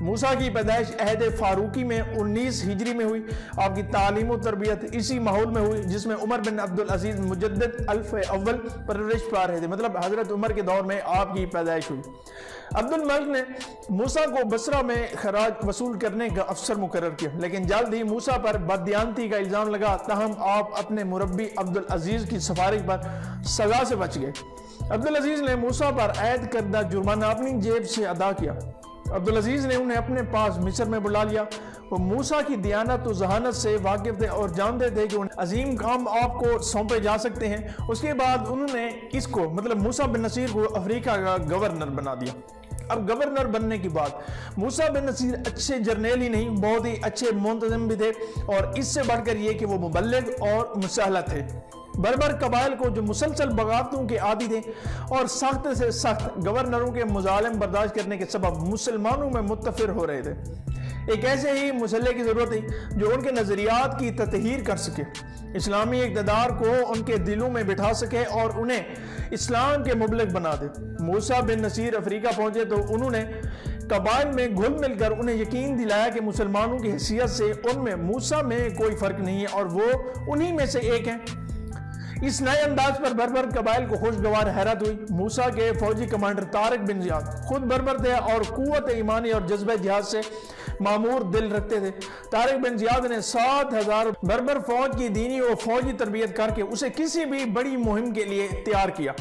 موسیٰ کی پیدائش عہد فاروقی میں 19 ہجری میں ہوئی۔ آپ کی تعلیم و تربیت اسی ماحول میں ہوئی جس میں عمر بن عبدالعزیز مجدد الف اول پرورش پا رہے تھے، مطلب حضرت عمر کے دور میں آپ کی پیدائش ہوئی۔ عبد الملک نے موسیٰ کو بصرہ میں خراج وصول کرنے کا افسر مقرر کیا، لیکن جلد ہی موسیٰ پر بددیانتی کا الزام لگا، تاہم آپ اپنے مربی عبدالعزیز کی سفارش پر سزا سے بچ گئے۔ عبدالعزیز نے موسیٰ پر عائد کردہ جرمانہ اپنی جیب سے ادا کیا۔ عبدالعزیز نے انہیں اپنے پاس مصر میں بلا لیا۔ وہ موسیٰ کی دیانت و ذہانت سے واقف تھے اور جانتے تھے کہ عظیم کام آپ کو سونپے جا سکتے ہیں۔ اس کے بعد انہوں نے اس کو مطلب موسیٰ بن نصیر کو افریقہ کا گورنر بنا دیا۔ اب گورنر بننے کی بات، موسیٰ بن نصیر اچھے جرنیل ہی نہیں، بہت ہی اچھے منتظم بھی تھے، اور اس سے بڑھ کر یہ کہ وہ مبلغ اور مسلح تھے۔ بربر قبائل کو جو مسلسل بغاوتوں کے عادی تھے اور سخت سے سخت گورنروں کے مظالم برداشت کرنے کے سبب مسلمانوں میں متفر ہو رہے تھے، ایک ایسے ہی مسلح کی ضرورت تھی جو ان کے نظریات کی تطہیر کر سکے، اسلامی اقتدار کو ان کے دلوں میں بٹھا سکے اور انہیں اسلام کے مبلغ بنا دے۔ موسیٰ بن نصیر افریقہ پہنچے تو انہوں نے قبائل میں گھل مل کر انہیں یقین دلایا کہ مسلمانوں کی حیثیت سے ان میں موسیٰ میں کوئی فرق نہیں ہے اور وہ انہی میں سے ایک ہیں۔ اس نئے انداز پر بربر قبائل کو خوشگوار حیرت ہوئی۔ موسیٰ کے فوجی کمانڈر طارق بن زیاد خود بربر تھے اور قوت ایمانی اور جذبہ جہاد سے معمور دل رکھتے تھے۔ طارق بن زیاد نے 7,000 بربر فوج کی دینی و فوجی تربیت کر کے اسے کسی بھی بڑی مہم کے لیے تیار کیا۔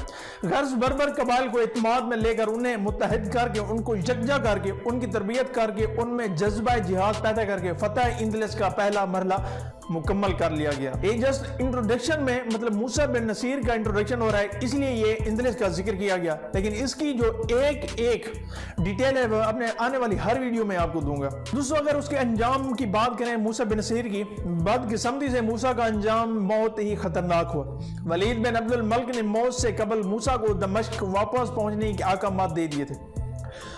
غرض بربر قبائل کو اعتماد میں لے کر انہیں متحد کر کے، ان کو یکجا کر کے، ان کی تربیت کر کے، ان میں جذبہ جہاد پیدا کر کے فتح اندلس کا پہلا مرحلہ مکمل کر لیا گیا۔ یہ جسٹ انٹروڈکشن میں مطلب موسیٰ بن نصیر کا انٹروڈکشن ہو رہا ہے، اس لیے یہ اندلس کا ذکر کیا گیا، لیکن اس کی جو ایک ڈیٹیل ہے وہ اپنے آنے والی ہر ویڈیو میں آپ کو دوں گا۔ دوستو اگر اس کے انجام کی بات کریں موسیٰ بن نصیر کی، بدقسمتی سے موسیٰ کا انجام بہت ہی خطرناک ہوا۔ ولید بن عبد الملک نے موت سے قبل موسیٰ کو دمشق واپس پہنچنے کے احکامات دے دیے تھے۔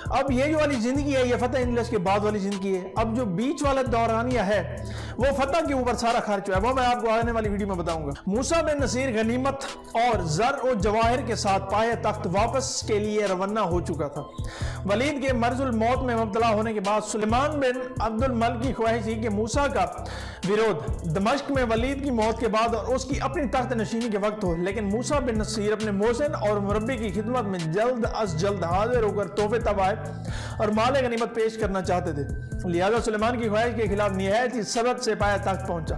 اب یہ جو والی زندگی ہے یہ فتح اندلس کے بعد والی زندگی ہے۔ اب جو بیچ والا دورانیہ ہے وہ فتح کے اوپر سارا خرچ ہوا ہے، وہ میں آپ کو آنے والی ویڈیو میں بتاؤں گا۔ موسیٰ بن نصیر غنیمت اور زر و جواہر کے ساتھ پائے تخت واپس کے لیے روانہ ہو چکا تھا۔ ولید کے مرض الموت میں مبتلا ہونے کے بعد سلیمان بن عبد الملک کی خواہش تھی کہ موسیٰ کا ویرود دمشق میں ولید کی موت کے بعد اور اس کی اپنی تخت نشینی کے وقت ہو، لیکن موسیٰ بن نصیر اپنے محسن اور مربی کی خدمت میں جلد از جلد حاضر ہو کر تحفے طبائع اور مال غنیمت پیش کرنا چاہتے تھے، لہذا سلیمان کی خواہش کے خلاف نہایت ہی سبت سے پایا تخت پہنچا۔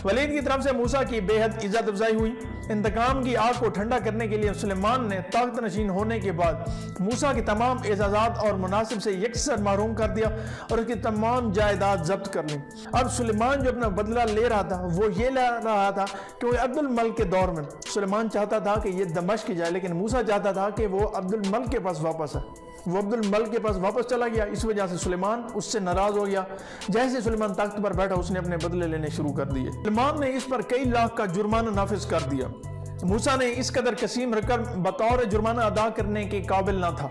ولید کی طرف سے موسیٰ کی بے حد عزت افزائی ہوئی۔ انتقام کی آگ کو ٹھنڈا کرنے کے لیے سلیمان نے تخت نشین ہونے کے بعد موسیٰ کی تمام اعزازات اور مناصب سے یکسر محروم کر دیا اور اس کی تمام جائیداد ضبط کر لی۔ اب سلیمان جو اپنا بدلہ لے رہا تھا وہ یہ لے رہا تھا کہ وہ عبد الملک کے دور میں سلیمان چاہتا تھا کہ یہ دمشق جائے، لیکن موسیٰ چاہتا تھا کہ وہ عبد الملک کے پاس واپس ہے۔ وہ عبد الملک کے پاس واپس چلا گیا، اس وجہ سے سلیمان اس سے ناراض ہو گیا۔ جیسے سلیمان تخت پر بیٹھا اس نے اپنے بدلے لینے شروع کر دیے۔ سلیمان نے اس پر کئی لاکھ کا جرمانہ نافذ کر دیا۔ موسیٰ نے اس قدر قسیم رقم بطور جرمانہ ادا کرنے کے قابل نہ تھا۔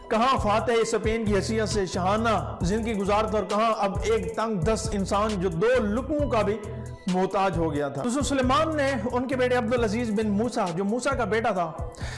کہاں فاتح اسپین کی حیثیت سے شاہانہ زندگی گزارتا اور کہاں اب ایک تنگ دست انسان جو 2 لقموں کا بھی محتاج ہو گیا تھا۔ دوستو سلیمان نے ان کے بیٹے عبدالعزیز بن موسیٰ جو موسیٰ کا بیٹا تھا،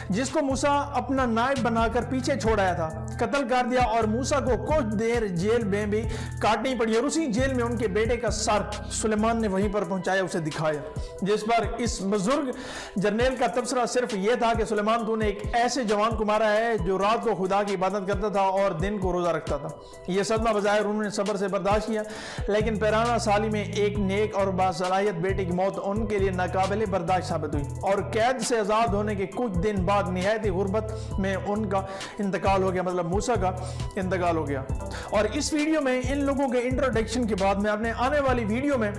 جس کو موسیٰ اپنا نائب بنا کر پیچھے چھوڑ آیا تھا، قتل کر دیا اور موسیٰ کو کچھ دیر جیل میں بھی کاٹنی پڑی، اور اسی جیل میں ان کے بیٹے کا سر سلیمان نے وہیں پر پہنچایا، اسے دکھایا، جس پر اس بزرگ جرنیل کا تبصرہ صرف یہ تھا کہ سلیمان تو نے ایک ایسے جوان کو مارا ہے جو رات کو خدا کی عبادت کرتا تھا اور دن کو روزہ رکھتا تھا۔ یہ صدمہ بظاہر انہوں نے صبر سے برداشت کیا، لیکن پیرانہ سالی میں ایک نیک اور باصلاحیت بیٹے کی موت ان کے لیے ناقابل برداشت ثابت ہوئی، اور قید سے آزاد ہونے کے کچھ دن بعد نہایت غربت میں ان کا انتقال ہو گیا، مطلب موسیٰ کا انتقال ہو گیا۔ اور اس ویڈیو میں ان لوگوں کے انٹروڈکشن کے بعد میں اپنے آنے والی ویڈیو میں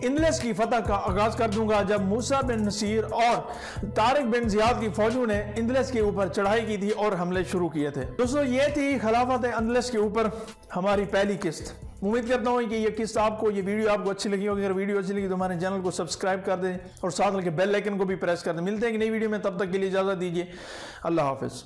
اندلس کی فتح کا آغاز کر دوں گا، جب موسیٰ بن نصیر اور طارق بن زیاد کی فوجوں نے اندلس کے اوپر چڑھائی کی تھی اور حملے شروع کیے تھے۔ دوستو یہ تھی خلافت اندلس کے اوپر ہماری پہلی قسط۔ امید کرتا ہوں کہ یہ قسط آپ کو، یہ ویڈیو آپ کو اچھی لگی ہوگی۔ اگر ویڈیو اچھی لگی تو ہمارے چینل کو سبسکرائب کر دیں اور ساتھ کے بیل آئیکن کو بھی پریس کر دیں۔ ملتے ہیں ایک نئی ویڈیو میں، تب تک کے لیے اجازت دیجیے، اللہ حافظ۔